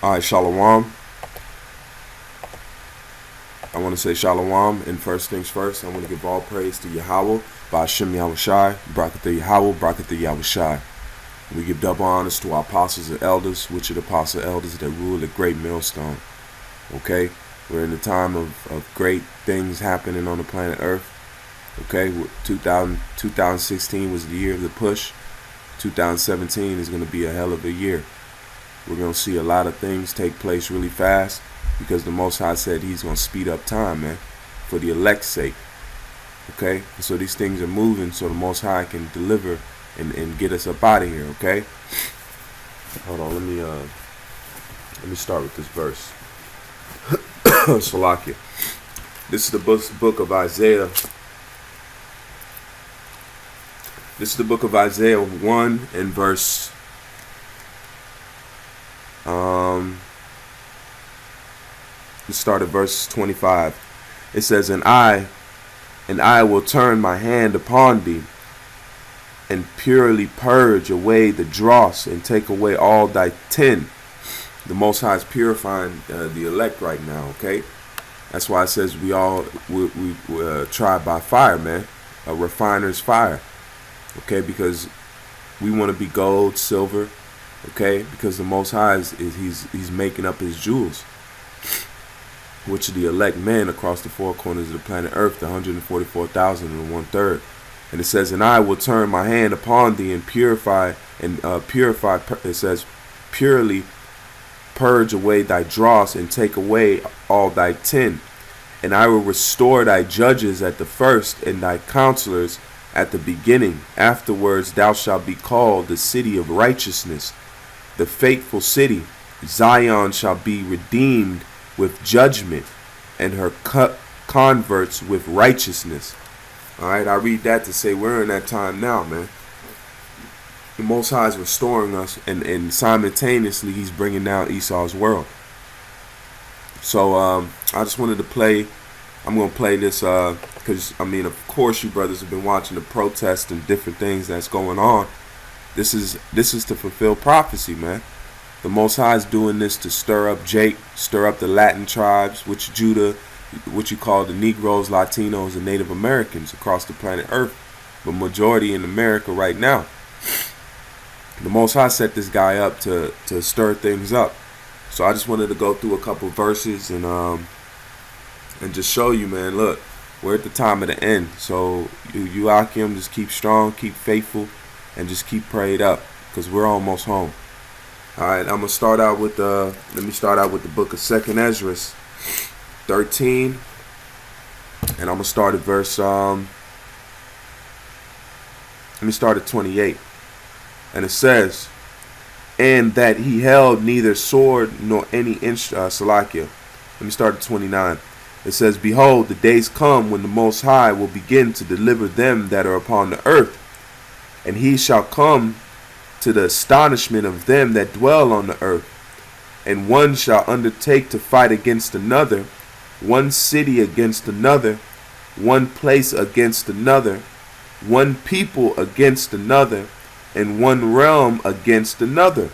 Alright, Shalom. I want to say Shalom, and first things first, I want to give all praise to Yahweh, Ba'ashem Yahushai, Barakatah Yahweh, Barakatah Yahushai. We give double honors to our apostles and elders, which are the apostle elders that rule the great millstone. Okay? We're in the time of great things happening on the planet Earth. Okay? 2016 was the year of the push. 2017 is going to be a hell of a year. We're going to see a lot of things take place really fast because the Most High said he's going to speed up time, man, for the elect's sake. Okay? So these things are moving so the Most High can deliver and get us up out of here, okay? Hold on, let me start with this verse. Salakia. This is the book of Isaiah. This is the book of Isaiah 1 and verse let's start at verse 25. It says, And I will turn my hand upon thee, and purely purge away the dross, and take away all thy tin. The Most High is purifying the elect right now, okay? That's why it says we tried by fire, man. A refiner's fire, okay? Because we want to be gold, silver, okay? Because the Most High he's making up his jewels, which are the elect men across the four corners of the planet Earth, the 144,000 and 1/3. And it says, And I will turn my hand upon thee and purify, it says, purely purge away thy dross and take away all thy tin. And I will restore thy judges at the first and thy counselors at the beginning. Afterwards thou shalt be called the city of righteousness, the faithful city. Zion shall be redeemed with judgment, and her converts with righteousness. Alright, I read that to say we're in that time now, man. The Most High is restoring us, and simultaneously he's bringing down Esau's world. So I just wanted to play. I'm going to play this because, I mean, of course you brothers have been watching the protests and different things that's going on. This is to fulfill prophecy, man. The Most High is doing this to stir up the Latin tribes, which Judah, what you call the Negroes, Latinos, and Native Americans across the planet Earth, but majority in America right now. The Most High set this guy up to stir things up. So I just wanted to go through a couple verses and just show you, man, look, we're at the time of the end. So you Akim, just keep strong, keep faithful, and just keep prayed up, because we're almost home. Alright, I'm gonna start out with let me start out with the book of 2nd Ezra 13. And I'm gonna start at verse let me start at 28. And it says, And that he held neither sword nor any Salakia. Let me start at 29. It says, Behold, the days come when the Most High will begin to deliver them that are upon the earth, and he shall come to the astonishment of them that dwell on the earth. And one shall undertake to fight against another, one city against another, one place against another, one people against another, and one realm against another.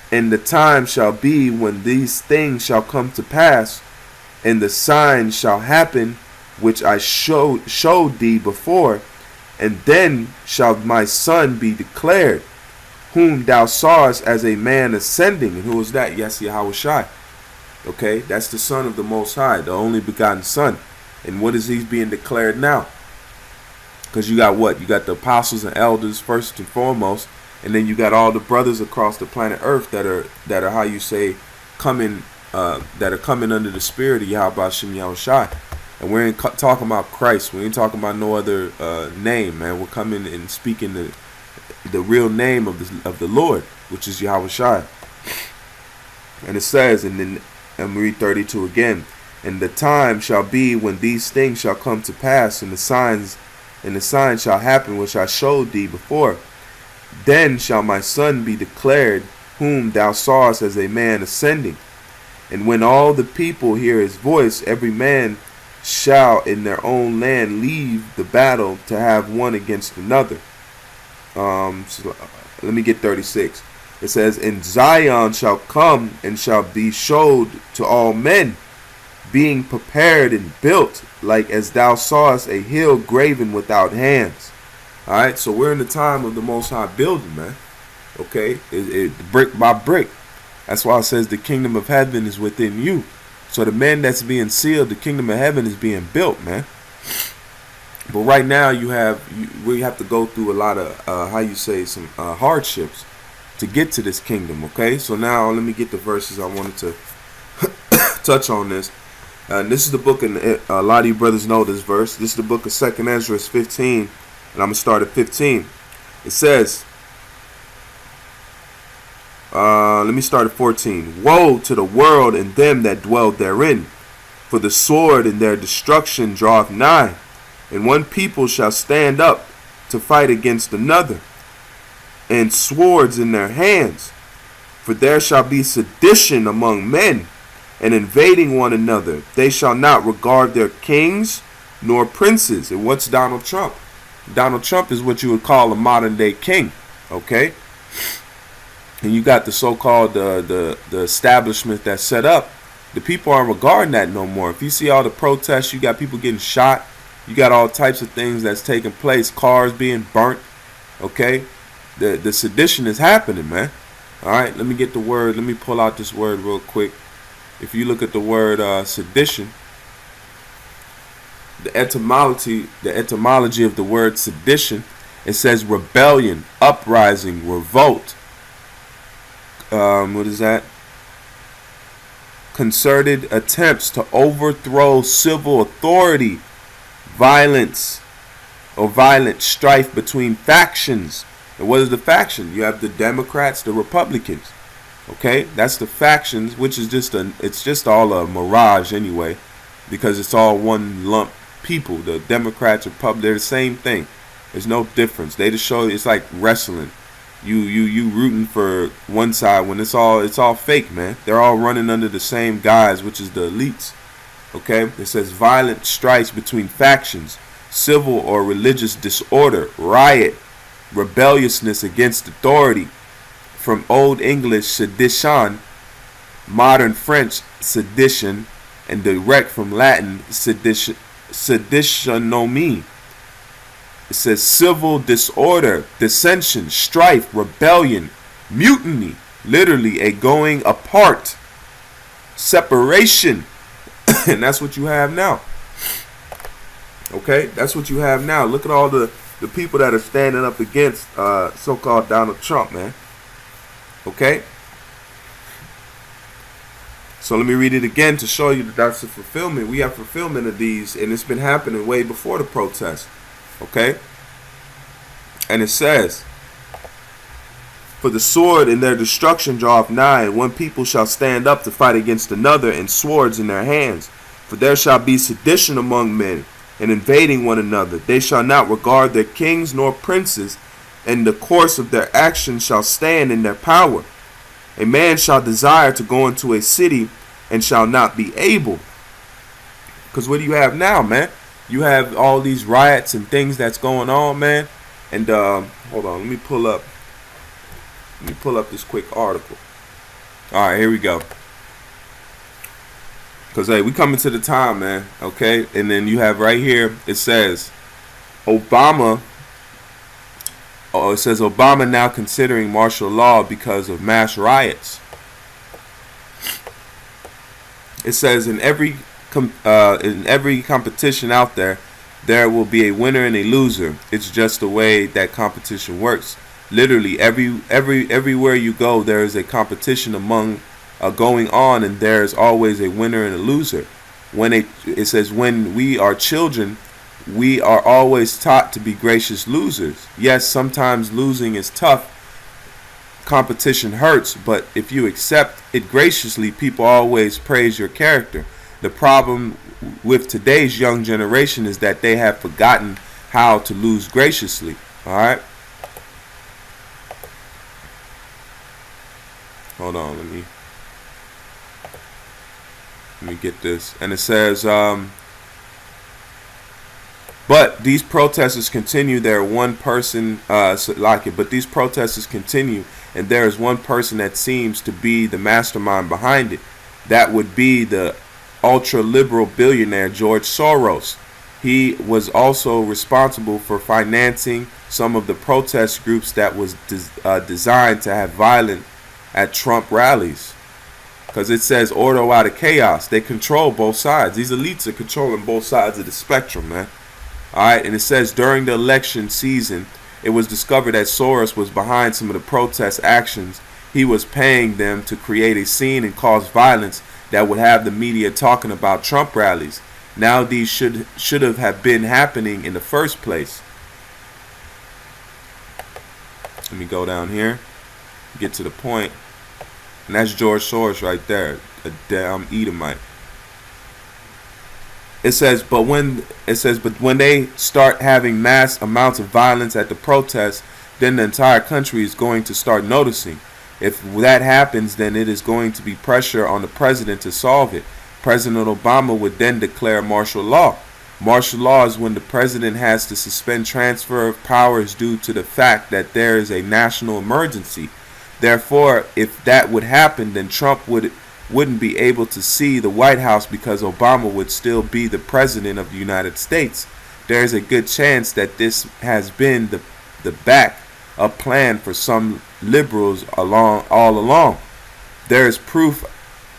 And the time shall be when these things shall come to pass, and the signs shall happen which I showed thee before, and then shall my son be declared, whom thou sawest as a man ascending. And who is that? Yes, Yahushai. Okay, that's the Son of the Most High, the only begotten Son. And what is he being declared now? Because you got what? You got the apostles and elders first and foremost, and then you got all the brothers across the planet Earth that are how you say coming under the spirit of Yahweh Shem Yahushai. And we ain't talking about Christ. We ain't talking about no other name, man. We're coming and speaking the real name of the Lord, which is Yahushai. And it says, and then I'm read 32 again. And the time shall be when these things shall come to pass, and the signs shall happen which I showed thee before. Then shall my son be declared, whom thou sawest as a man ascending. And when all the people hear his voice, every man shall in their own land leave the battle to have one against another. So let me get 36. It says, "And Zion shall come and shall be showed to all men, being prepared and built, like as thou sawest a hill graven without hands." All right, so we're in the time of the Most High building, man. Okay, brick by brick. That's why it says the kingdom of heaven is within you. So the man that's being sealed, the kingdom of heaven is being built, man. But right now we have to go through a lot of some hardships to get to this kingdom. Okay, so now let me get the verses I wanted to touch on this. This is the book, and a lot of you brothers know this verse. This is the book of 2nd Ezra 15, and I'm gonna start at 15. It says, let me start at 14. "Woe to the world and them that dwell therein, for the sword and their destruction draweth nigh, and one people shall stand up to fight against another, and swords in their hands. For there shall be sedition among men, and invading one another. They shall not regard their kings nor princes." And what's Donald Trump? Donald Trump is what you would call a modern day king. Okay? And you got the so-called the establishment that's set up. The people aren't regarding that no more. If you see all the protests, you got people getting shot. You got all types of things that's taking place. Cars being burnt. Okay? The sedition is happening, man. All right? Let me get the word. Let me pull out this word real quick. If you look at the word sedition, the etymology of the word sedition, it says rebellion, uprising, revolt. What is that? Concerted attempts to overthrow civil authority, violence, or violent strife between factions. And what is the faction? You have the Democrats, the Republicans. Okay, that's the factions, which is it's just all a mirage anyway, because it's all one lump people. The Democrats, Republicans, they're the same thing. There's no difference. They just show it's like wrestling. You rooting for one side when it's all fake, man. They're all running under the same guys, which is the elites. Okay, it says violent strikes between factions, civil or religious disorder, riot, rebelliousness against authority. From Old English sedition, modern French sedition, and direct from Latin seditionomy. It says civil disorder, dissension, strife, rebellion, mutiny, literally a going apart, separation. And that's what you have now. Okay, that's what you have now. Look at all the people that are standing up against so-called Donald Trump, man. Okay, so let me read it again to show you that that's the fulfillment. We have fulfillment of these, and it's been happening way before the protest. Okay, and it says, "For the sword and their destruction draweth nigh, and one people shall stand up to fight against another, and swords in their hands. For there shall be sedition among men, and invading one another. They shall not regard their kings nor princes, and the course of their actions shall stand in their power. A man shall desire to go into a city, and shall not be able." Because what do you have now, man? You have all these riots and things that's going on, man. And hold on, let me pull up this quick article. All right, here we go. Because hey, we coming to the time, man. Okay, and then you have right here, it says Obama now considering martial law because of mass riots. It says in every competition out there, there will be a winner and a loser. It's just the way that competition works. Literally, everywhere you go, there is a competition going on, and there is always a winner and a loser. It says when we are children, we are always taught to be gracious losers. Yes, sometimes losing is tough. Competition hurts, but if you accept it graciously, people always praise your character. The problem with today's young generation is that they have forgotten how to lose graciously. All right. Hold on, let me get this. And it says, but these protesters continue their one person but these protesters continue and there is one person that seems to be the mastermind behind it. That would be the ultra-liberal billionaire George Soros. He was also responsible for financing some of the protest groups that was designed to have violence at Trump rallies. Because it says order out of chaos. They control both sides. These elites are controlling both sides of the spectrum, man. Alright, and it says during the election season, it was discovered that Soros was behind some of the protest actions. He was paying them to create a scene and cause violence that would have the media talking about Trump rallies. Now these should have been happening in the first place. Let me go down here, get to the point. And that's George Soros right there, a damn Edomite. It says, but when they start having mass amounts of violence at the protests, then the entire country is going to start noticing. If that happens, then it is going to be pressure on the president to solve it. President Obama would then declare martial law. Martial law is when the president has to suspend transfer of powers due to the fact that there is a national emergency. Therefore, if that would happen, then Trump wouldn't be able to see the White House because Obama would still be the president of the United States. There is a good chance that this has been the back-up plan for some liberals all along. There is proof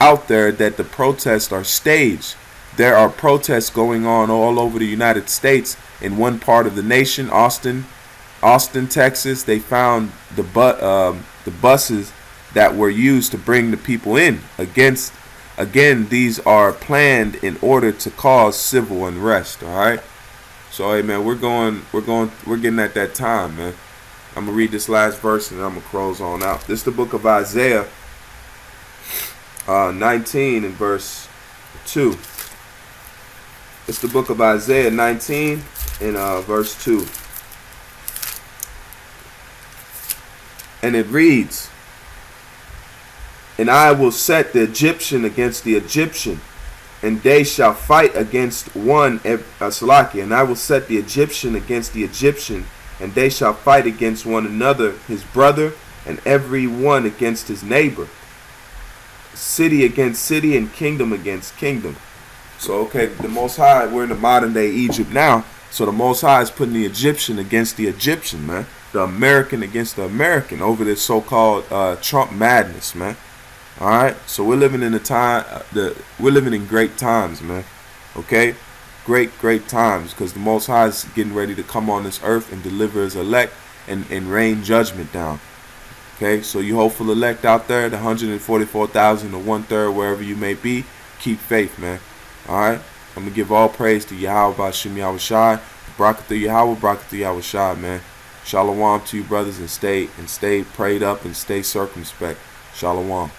out there that the protests are staged. There are protests going on all over the United States. In one part of the nation, Austin, Texas, they found the buses that were used to bring the people in. Again, these are planned in order to cause civil unrest. All right. So hey man, we're getting at that time, man. I'm gonna read this last verse and I'm gonna close on out. This is the book of Isaiah 19 and verse 2. It's the book of Isaiah 19 and verse 2. And it reads, and I will set the Egyptian against the Egyptian, and they shall fight against one, and I will set the Egyptian against the Egyptian, and they shall fight against one another, his brother, and every one against his neighbor. City against city, and kingdom against kingdom. So, okay, the Most High, we're in the modern day Egypt now, so the Most High is putting the Egyptian against the Egyptian, man. The American against the American over this so-called Trump madness, man. All right, so we're living in we're living in great times, man. Okay, great times, because the Most High is getting ready to come on this earth and deliver His elect and rain judgment down. Okay, so you hopeful elect out there, the 144,000 or 1/3, wherever you may be, keep faith, man. All right, I'm gonna give all praise to Yahweh Bashim Yahweh Shai, Barakathu Yahweh, Barakathu Yahweh Shai, man. Shalom to you, brothers, and stay prayed up and stay circumspect. Shalom.